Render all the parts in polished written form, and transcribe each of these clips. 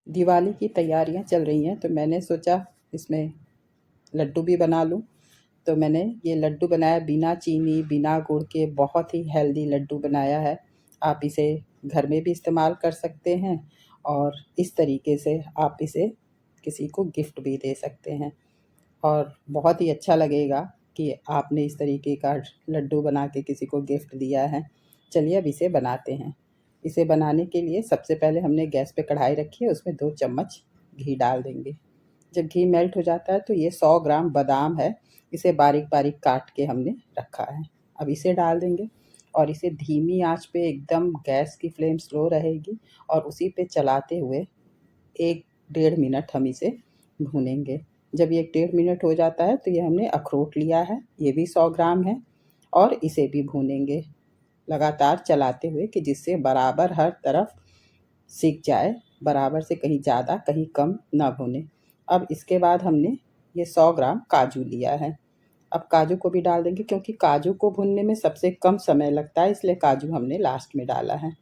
दिवाली की तैयारियां चल रही हैं तो मैंने सोचा इसमें लड्डू भी बना लूं। तो मैंने ये लड्डू बनाया बिना चीनी बिना गुड़ के, बहुत ही हेल्दी लड्डू बनाया है। आप इसे घर में भी इस्तेमाल कर सकते हैं और इस तरीके से आप इसे किसी को गिफ्ट भी दे सकते हैं और बहुत ही अच्छा लगेगा कि आपने इस तरीके का लड्डू बना के किसी को गिफ्ट दिया है। चलिए अब इसे बनाते हैं। इसे बनाने के लिए सबसे पहले हमने गैस पे कढ़ाई रखी है, उसमें 2 चम्मच घी डाल देंगे। जब घी मेल्ट हो जाता है तो ये 100 ग्राम बादाम है, इसे बारीक बारीक काट के हमने रखा है। अब इसे डाल देंगे और इसे धीमी आंच पे, एकदम गैस की फ्लेम स्लो रहेगी और उसी पे चलाते हुए 1 डेढ़ मिनट हम इसे भूनेंगे। जब ये 1 डेढ़ मिनट हो जाता है तो ये हमने अखरोट लिया है, ये भी 100 ग्राम है और इसे भी भूनेंगे लगातार चलाते हुए कि जिससे बराबर हर तरफ सिक जाए, बराबर से कहीं ज़्यादा कहीं कम ना भुने। अब इसके बाद हमने ये 100 ग्राम काजू लिया है। अब काजू को भी डाल देंगे क्योंकि काजू को भूनने में सबसे कम समय लगता है, इसलिए काजू हमने लास्ट में डाला है।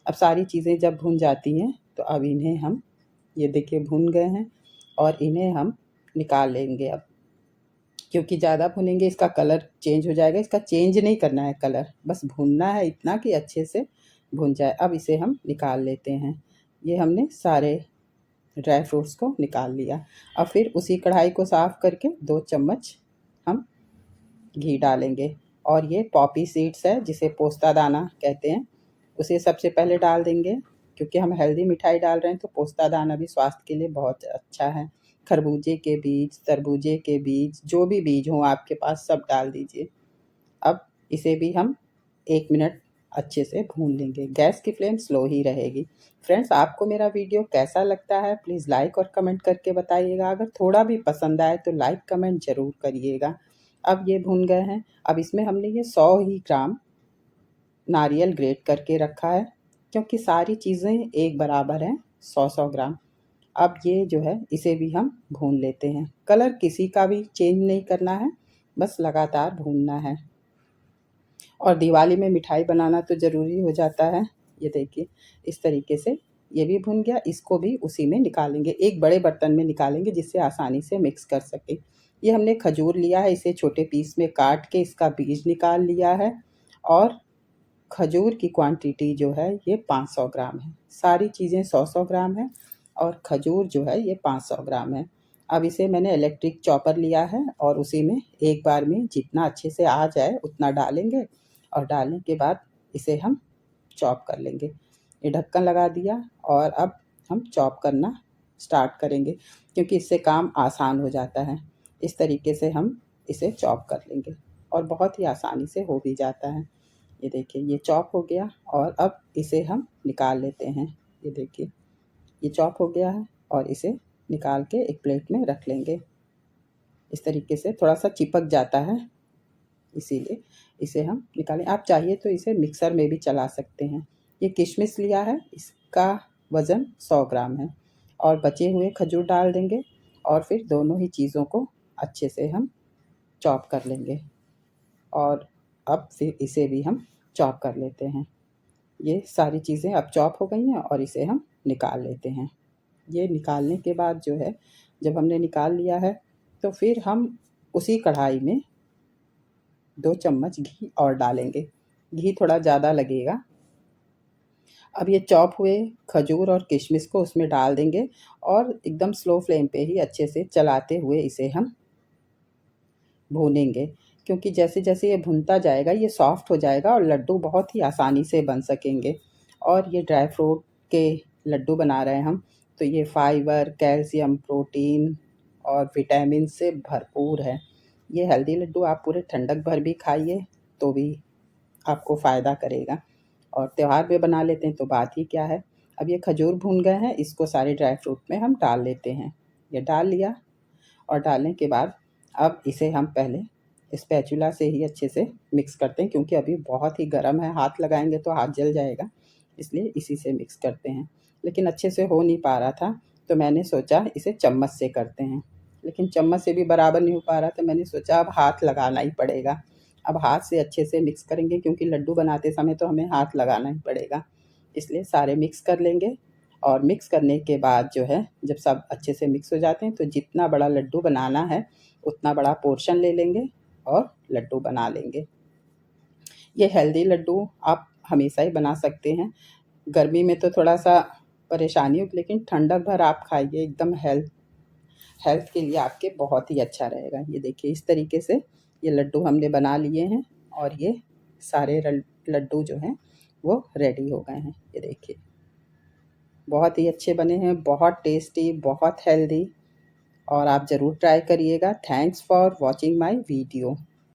अब सारी चीज़ें जब भुन जाती हैं तो अब इन्हें हम, ये देखिए भुन गए हैं और इन्हें हम निकाल लेंगे अब, क्योंकि ज़्यादा भुनेंगे इसका कलर चेंज हो जाएगा। इसका चेंज नहीं करना है कलर, बस भुनना है इतना कि अच्छे से भुन जाए। अब इसे हम निकाल लेते हैं। ये हमने सारे ड्राई फ्रूट्स को निकाल लिया। अब फिर उसी कढ़ाई को साफ़ करके 2 चम्मच हम घी डालेंगे और ये पॉपी सीड्स है, जिसे पोस्ता दाना कहते हैं, उसे सबसे पहले डाल देंगे। क्योंकि हम हेल्दी मिठाई डाल रहे हैं तो पोस्ता दाना भी स्वास्थ्य के लिए बहुत अच्छा है। खरबूजे के बीज, तरबूजे के बीज, जो भी बीज हों आपके पास सब डाल दीजिए। अब इसे भी हम 1 मिनट अच्छे से भून लेंगे। गैस की फ्लेम स्लो ही रहेगी। फ्रेंड्स, आपको मेरा वीडियो कैसा लगता है प्लीज़ लाइक और कमेंट करके बताइएगा। अगर थोड़ा भी पसंद आए तो लाइक कमेंट ज़रूर करिएगा। अब ये भुन गए हैं। अब इसमें हमने ये 100 ही ग्राम नारियल ग्रेट करके रखा है, क्योंकि सारी चीज़ें एक बराबर हैं, 100-100 ग्राम। अब ये जो है इसे भी हम भून लेते हैं। कलर किसी का भी चेंज नहीं करना है, बस लगातार भूनना है। और दिवाली में मिठाई बनाना तो ज़रूरी हो जाता है। ये देखिए इस तरीके से ये भी भुन गया, इसको भी उसी में निकालेंगे, एक बड़े बर्तन में निकालेंगे जिससे आसानी से मिक्स कर सकें। ये हमने खजूर लिया है, इसे छोटे पीस में काट के इसका बीज निकाल लिया है और खजूर की क्वांटिटी जो है ये 500 ग्राम है। सारी चीज़ें 100-100 ग्राम है और खजूर जो है ये 500 ग्राम है। अब इसे मैंने इलेक्ट्रिक चॉपर लिया है और उसी में एक बार में जितना अच्छे से आ जाए उतना डालेंगे और डालने के बाद इसे हम चॉप कर लेंगे। ये ढक्कन लगा दिया और अब हम चॉप करना स्टार्ट करेंगे, क्योंकि इससे काम आसान हो जाता है। इस तरीके से हम इसे चॉप कर लेंगे और बहुत ही आसानी से हो भी जाता है। ये देखिए ये चॉप हो गया और अब इसे हम निकाल लेते हैं। ये देखिए ये चॉप हो गया है और इसे निकाल के एक प्लेट में रख लेंगे। इस तरीके से थोड़ा सा चिपक जाता है, इसीलिए इसे हम निकालें। आप चाहिए तो इसे मिक्सर में भी चला सकते हैं। ये किशमिश लिया है, इसका वज़न 100 ग्राम है और बचे हुए खजूर डाल देंगे और फिर दोनों ही चीज़ों को अच्छे से हम चॉप कर लेंगे और अब फिर इसे भी हम चॉप कर लेते हैं। ये सारी चीज़ें अब चॉप हो गई हैं और इसे हम निकाल लेते हैं। ये निकालने के बाद जो है, जब हमने निकाल लिया है तो फिर हम उसी कढ़ाई में 2 चम्मच घी और डालेंगे। घी थोड़ा ज़्यादा लगेगा। अब ये चॉप हुए खजूर और किशमिश को उसमें डाल देंगे और एकदम स्लो फ्लेम पे ही अच्छे से चलाते हुए इसे हम भूनेंगे, क्योंकि जैसे-जैसे ये भुनता जाएगा ये सॉफ्ट हो जाएगा और लड्डू बहुत ही आसानी से बन सकेंगे। और ये ड्राई फ्रूट के लड्डू बना रहे हैं हम, तो ये फाइबर, कैल्शियम, प्रोटीन और विटामिन से भरपूर है। ये हेल्दी लड्डू आप पूरे ठंडक भर भी खाइए तो भी आपको फ़ायदा करेगा और त्योहार पे बना लेते हैं तो बात ही क्या है। अब ये खजूर भून गए हैं, इसको सारे ड्राई फ्रूट में हम डाल लेते हैं। ये डाल लिया और डालने के बाद अब इसे हम पहले स्पैचुला से ही अच्छे से मिक्स करते हैं, क्योंकि अभी बहुत ही गर्म है, हाथ लगाएँगे तो हाथ जल जाएगा, इसलिए इसी से मिक्स करते हैं। लेकिन अच्छे से हो नहीं पा रहा था तो मैंने सोचा इसे चम्मच से करते हैं, लेकिन चम्मच से भी बराबर नहीं हो पा रहा, तो मैंने सोचा अब हाथ लगाना ही पड़ेगा। अब हाथ से अच्छे से मिक्स करेंगे, क्योंकि लड्डू बनाते समय तो हमें हाथ लगाना ही पड़ेगा, इसलिए सारे मिक्स कर लेंगे और मिक्स करने के बाद जो है जब सब अच्छे से मिक्स हो जाते हैं तो जितना बड़ा लड्डू बनाना है उतना बड़ा पोर्शन ले लेंगे और लड्डू बना लेंगे। ये हेल्दी लड्डू आप हमेशा ही बना सकते हैं। गर्मी में तो थोड़ा-सा परेशानी हो, लेकिन ठंडक भर आप खाइए, एकदम हेल्थ के लिए आपके बहुत ही अच्छा रहेगा। ये देखिए इस तरीके से ये लड्डू हमने बना लिए हैं और ये सारे लड्डू जो हैं वो रेडी हो गए हैं। ये देखिए बहुत ही अच्छे बने हैं, बहुत टेस्टी, बहुत हेल्दी, और आप ज़रूर ट्राई करिएगा। Thanks for watching my video.